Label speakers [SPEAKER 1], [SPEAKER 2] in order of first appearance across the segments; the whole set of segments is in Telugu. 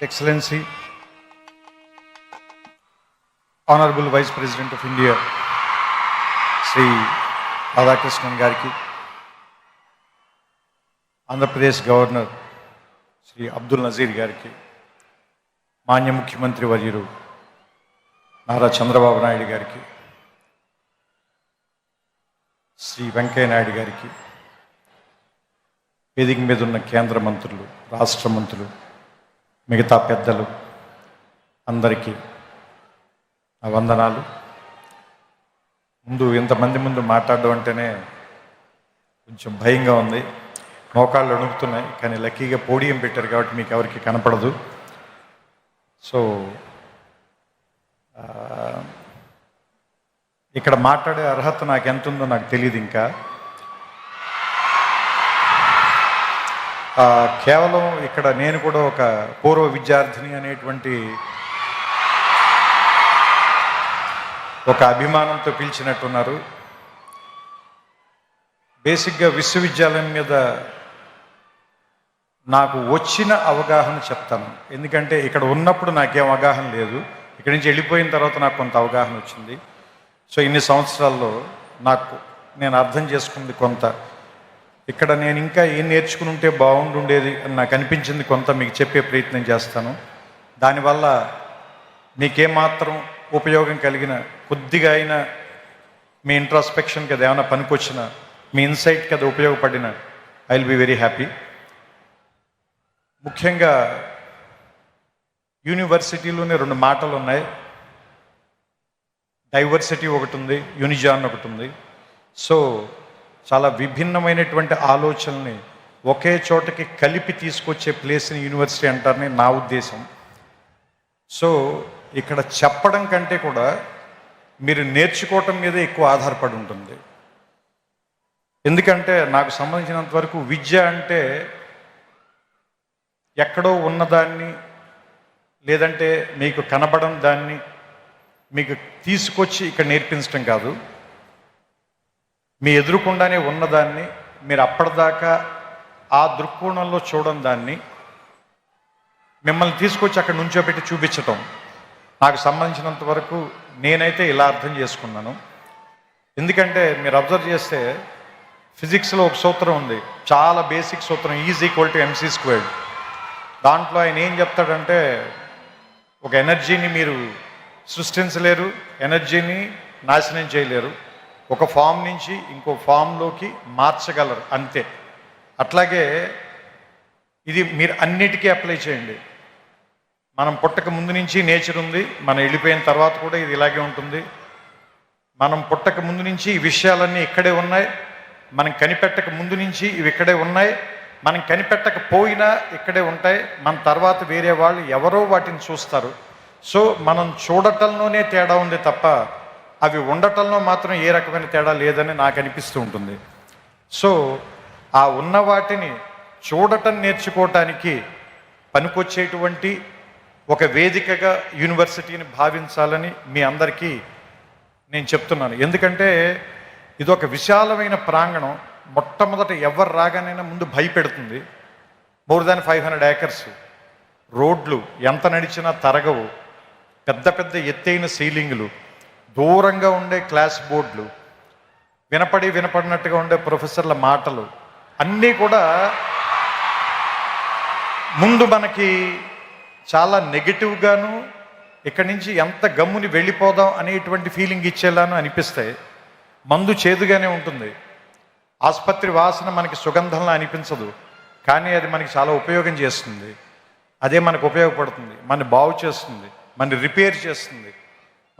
[SPEAKER 1] Excellency, Honorable Vice President of India, Sri Radhakrishnan Gariki, Andhra Pradesh Governor, Sri Abdul Nazir Gariki, Manya Mukhyamantri Varyaru, Nara Chandrababu Naidu Gariki, Sri Venkaiah Naidu Gariki, వేదిక మీద ఉన్న కేంద్ర మంత్రులు, రాష్ట్ర మంత్రులు, మిగతా పెద్దలు అందరికీ నా వందనాలు. ఇంతమంది ముందు మాట్లాడడం అంటేనే కొంచెం భయంగా ఉంది, మోకాళ్ళు వణుకుతున్నాయి. కానీ లక్కీగా పోడియం పెట్టారు కాబట్టి మీకు ఎవరికి కనపడదు. సో ఇక్కడ మాట్లాడే అర్హత నాకు ఎంత ఉందో నాకు తెలియదు. ఇంకా కేవలం ఇక్కడ నేను కూడా ఒక పూర్వ విద్యార్థిని అనేటువంటి ఒక అభిమానంతో పిలిచినట్టున్నారు. బేసిక్గా విశ్వవిద్యాలయం మీద నాకు వచ్చిన అవగాహన చెప్తాను. ఎందుకంటే ఇక్కడ ఉన్నప్పుడు నాకేం అవగాహన లేదు, ఇక్కడి నుంచి వెళ్ళిపోయిన తర్వాత నాకు కొంత అవగాహన వచ్చింది. సో ఇన్ని సంవత్సరాల్లో నేను అర్థం చేసుకుంది కొంత, ఇక్కడ నేను ఇంకా ఏం నేర్చుకుని ఉంటే బాగుండుండేది అని నాకు అనిపించింది కొంత మీకు చెప్పే ప్రయత్నం చేస్తాను. దానివల్ల మీకేమాత్రం ఉపయోగం కలిగిన, కొద్దిగా అయినా మీ ఇంట్రాస్పెక్షన్కి అది ఏమైనా పనికొచ్చిన, మీ ఇన్సైట్కి అది ఉపయోగపడిన, I will be very happy. ముఖ్యంగా యూనివర్సిటీలోనే 2 మాటలు ఉన్నాయి. డైవర్సిటీ ఒకటి ఉంది, యూనిజాన్ ఒకటి ఉంది. సో చాలా విభిన్నమైనటువంటి ఆలోచనల్ని ఒకే చోటకి కలిపి తీసుకొచ్చే ప్లేస్ని యూనివర్సిటీ అంటారని నా ఉద్దేశం. సో ఇక్కడ చెప్పడం కంటే కూడా మీరు నేర్చుకోవటం మీదే ఎక్కువ ఆధారపడి ఉంటుంది. ఎందుకంటే నాకు సంబంధించినంత వరకు విద్య అంటే ఎక్కడో ఉన్నదాన్ని, లేదంటే మీకు కనబడని దాన్ని మీకు తీసుకొచ్చి ఇక్కడ నేర్పించడం కాదు. మీ ఎదురుకుండానే ఉన్నదాన్ని మీరు అప్పటిదాకా ఆ దృక్కోణంలో చూడని దాన్ని మిమ్మల్ని తీసుకొచ్చి అక్కడ నుంచోబెట్టి చూపించటం నాకు సంబంధించినంత వరకు నేనైతే ఇలా అర్థం చేసుకున్నాను. ఎందుకంటే మీరు అబ్జర్వ్ చేస్తే ఫిజిక్స్లో ఒక సూత్రం ఉంది, చాలా బేసిక్ సూత్రం, E=mc². దాంట్లో ఆయన ఏం చెప్తాడంటే, ఒక ఎనర్జీని మీరు సృష్టించలేరు, ఎనర్జీని నాశనం చేయలేరు, ఒక ఫామ్ నుంచి ఇంకో ఫామ్లోకి మార్చగలరు అంతే. అట్లాగే ఇది మీరు అన్నిటికీ అప్లై చేయండి. మనం పుట్టక ముందు నుంచి నేచర్ ఉంది, మనం వెళ్ళిపోయిన తర్వాత కూడా ఇది ఇలాగే ఉంటుంది. మనం పుట్టక ముందు నుంచి ఈ విషయాలన్నీ ఇక్కడే ఉన్నాయి, మనం కనిపెట్టక ముందు నుంచి ఇవి ఇక్కడే ఉన్నాయి, మనం కనిపెట్టకపోయినా ఇక్కడే ఉంటాయి. మన తర్వాత వేరే వాళ్ళు ఎవరో వాటిని చూస్తారు. సో మనం చూడటంలోనే తేడా ఉంది తప్ప అవి ఉండటంలో మాత్రం ఏ రకమైన తేడా లేదని నాకు అనిపిస్తూ ఉంటుంది. సో ఆ ఉన్న వాటిని చూడటం నేర్చుకోవటానికి పనికొచ్చేటువంటి ఒక వేదికగా యూనివర్సిటీని భావించాలని మీ అందరికీ నేను చెప్తున్నాను. ఎందుకంటే ఇది ఒక విశాలమైన ప్రాంగణం. మొట్టమొదట ఎవరు రాగానైనా ముందు భయపెడుతుంది. మోర్ దాన్ 500 acres, రోడ్లు ఎంత నడిచినా తరగవు, పెద్ద పెద్ద ఎత్తైన సీలింగులు, దూరంగా ఉండే క్లాస్ బోర్డులు, వినపడినట్టుగా ఉండే ప్రొఫెసర్ల మాటలు అన్నీ కూడా ముందు మనకి చాలా నెగిటివ్గాను, ఇక్కడి నుంచి ఎంత గమ్ముని వెళ్ళిపోదాం అనేటువంటి ఫీలింగ్ ఇచ్చేలాను అనిపిస్తాయి. మందు చేదుగానే ఉంటుంది, ఆసుపత్రి వాసన మనకి సుగంధంలా అనిపించదు, కానీ అది మనకి చాలా ఉపయోగం చేస్తుంది. అదే మనకు ఉపయోగపడుతుంది, మన బాగు చేస్తుంది, మన రిపేర్ చేస్తుంది,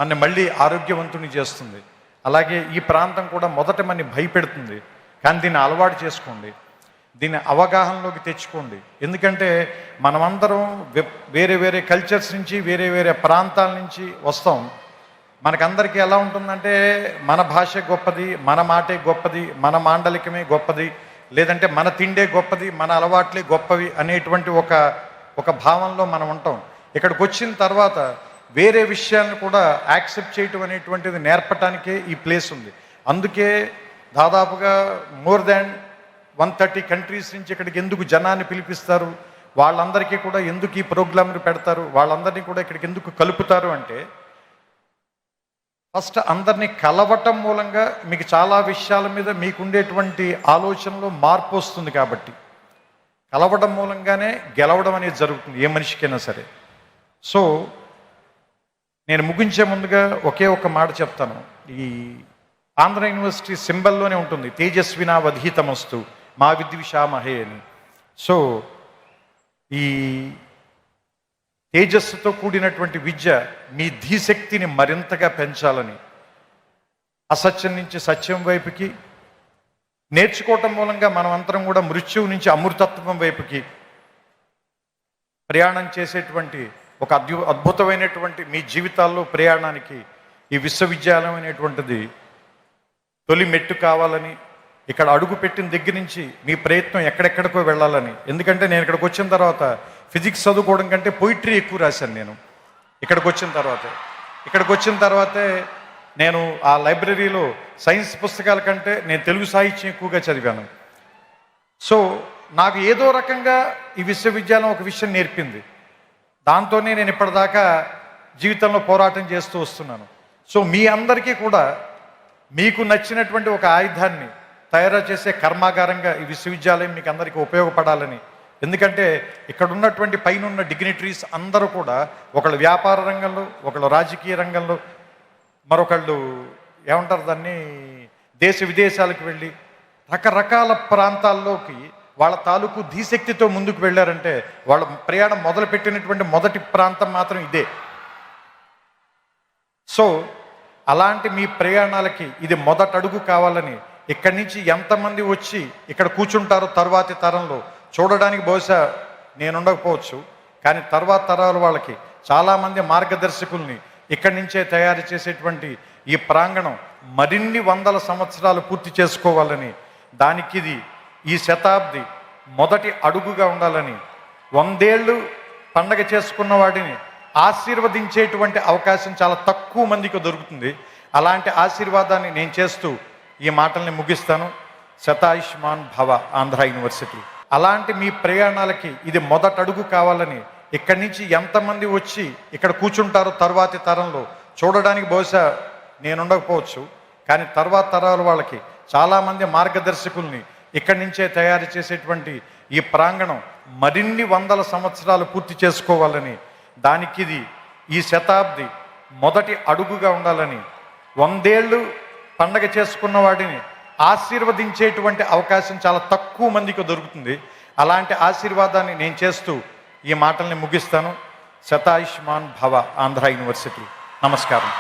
[SPEAKER 1] మన మళ్ళీ ఆరోగ్యవంతుని చేస్తుంది. అలాగే ఈ ప్రాంతం కూడా మొదట మనని భయపెడుతుంది, కానీ దీన్ని అలవాటు చేసుకోండి, దీన్ని అవగాహనలోకి తెచ్చుకోండి. ఎందుకంటే మనమందరం వేరే వేరే కల్చర్స్ నుంచి, వేరే వేరే ప్రాంతాల నుంచి వస్తాం. మనకందరికీ ఎలా ఉంటుందంటే మన భాష గొప్పది, మన మాటే గొప్పది, మన మాండలికమే గొప్పది, లేదంటే మన తిండే గొప్పది, మన అలవాట్లే గొప్పవి అనేటువంటి ఒక భావంలో మనం ఉంటాం. ఇక్కడికి వచ్చిన తర్వాత వేరే విషయాలను కూడా యాక్సెప్ట్ చేయటం అనేటువంటిది నేర్పటానికే ఈ ప్లేస్ ఉంది. అందుకే దాదాపుగా మోర్ దాన్ 130 కంట్రీస్ నుంచి ఇక్కడికి ఎందుకు జనాన్ని పిలిపిస్తారు, వాళ్ళందరికీ కూడా ఎందుకు ఈ ప్రోగ్రాంలు పెడతారు, వాళ్ళందరినీ కూడా ఇక్కడికి ఎందుకు కలుపుతారు అంటే, ఫస్ట్ అందరినీ కలవటం మూలంగా మీకు చాలా విషయాల మీద మీకుండేటువంటి ఆలోచనలో మార్పు వస్తుంది. కాబట్టి కలవడం మూలంగానే గెలవడం అనేది జరుగుతుంది ఏ మనిషికైనా సరే. సో నేను ముగించే ముందుగా ఒకే ఒక మాట చెప్తాను. ఈ ఆంధ్ర యూనివర్సిటీ సింబల్లోనే ఉంటుంది, తేజస్వినా వధీతమస్తు మా విద్విషామహే అని. సో ఈ తేజస్సుతో కూడినటువంటి విద్య మీ ధీశక్తిని మరింతగా పెంచాలని, అసత్యం నుంచి సత్యం వైపుకి నేర్చుకోవటం మూలంగా మనం అందరం కూడా మృత్యువు నుంచి అమృతత్వం వైపుకి ప్రయాణం చేసేటువంటి ఒక అద్భుతమైనటువంటి మీ జీవితాల్లో ప్రయాణానికి ఈ విశ్వవిద్యాలయం అనేటువంటిది తొలి మెట్టు కావాలని, ఇక్కడ అడుగు పెట్టిన దగ్గర నుంచి మీ ప్రయత్నం ఎక్కడెక్కడికో వెళ్ళాలని. ఎందుకంటే నేను ఇక్కడికి వచ్చిన తర్వాత ఫిజిక్స్ చదువుకోవడం కంటే పొయిట్రీ ఎక్కువ రాశాను. నేను ఇక్కడికి వచ్చిన తర్వాతే నేను ఆ లైబ్రరీలో సైన్స్ పుస్తకాల కంటే నేను తెలుగు సాహిత్యం ఎక్కువగా చదివాను. సో నాకు ఏదో రకంగా ఈ విశ్వవిద్యాలయం ఒక విషయం నేర్పింది. దాంతోనే నేను ఇప్పటిదాకా జీవితంలో పోరాటం చేస్తూ వస్తున్నాను. సో మీ అందరికీ కూడా మీకు నచ్చినటువంటి ఒక ఆయుధాన్ని తయారు చేసే కర్మాగారంగా ఈ విశ్వవిద్యాలయం మీకు అందరికీ ఉపయోగపడాలని. ఎందుకంటే ఇక్కడ ఉన్నటువంటి పైన ఉన్న డిగ్నిటరీస్ అందరూ కూడా ఒకళ్ళు వ్యాపార రంగంలో, ఒకళ్ళు రాజకీయ రంగంలో, మరొకళ్ళు ఏమంటారు దాన్ని దేశ విదేశాలకు వెళ్ళి రకరకాల ప్రాంతాల్లోకి వాళ్ళ తాలూకు ధీశక్తితో ముందుకు వెళ్ళారంటే వాళ్ళ ప్రయాణం మొదలుపెట్టినటువంటి మొదటి ప్రాంతం మాత్రం ఇదే. సో అలాంటి మీ ప్రయాణాలకి ఇది మొదటి అడుగు కావాలని, ఇక్కడి నుంచి ఎంతమంది వచ్చి ఇక్కడ కూర్చుంటారో తర్వాతి తరంలో చూడడానికి బహుశా నేను ఉండకపోవచ్చు, కానీ తర్వాత తరాల వాళ్ళకి చాలామంది మార్గదర్శకుల్ని ఇక్కడి నుంచే తయారు చేసేటువంటి ఈ ప్రాంగణం మరిన్ని వందల సంవత్సరాలు పూర్తి చేసుకోవాలని, దానికి ఇది ఈ శతాబ్ది మొదటి అడుగుగా ఉండాలని, 100 ఏళ్ళు పండగ చేసుకున్న వాడిని ఆశీర్వదించేటువంటి అవకాశం చాలా తక్కువ మందికి దొరుకుతుంది. అలాంటి ఆశీర్వాదాన్ని నేను చేస్తూ ఈ మాటల్ని ముగిస్తాను. శతాయుష్మాన్ భవ ఆంధ్ర యూనివర్సిటీ. అలాంటి మీ ప్రయాణాలకి ఇది మొదటి అడుగు కావాలని, ఇక్కడి నుంచి ఎంతమంది వచ్చి ఇక్కడ కూర్చుంటారో తర్వాతి తరంలో చూడడానికి బహుశా నేను ఉండకపోవచ్చు, కానీ తర్వాత తరాల వాళ్ళకి చాలామంది మార్గదర్శకుల్ని ఇక్కడి నుంచే తయారు చేసేటువంటి ఈ ప్రాంగణం మరిన్ని వందల సంవత్సరాలు పూర్తి చేసుకోవాలని, దానికి ఇది ఈ శతాబ్ది మొదటి అడుగుగా ఉండాలని, 100 ఏళ్ళు పండగ చేసుకున్న వాడిని ఆశీర్వదించేటువంటి అవకాశం చాలా తక్కువ మందికి దొరుకుతుంది. అలాంటి ఆశీర్వాదాన్ని నేను చేస్తూ ఈ మాటల్ని ముగిస్తాను. శతాయుష్మాన్ భవ ఆంధ్ర యూనివర్సిటీ. నమస్కారం.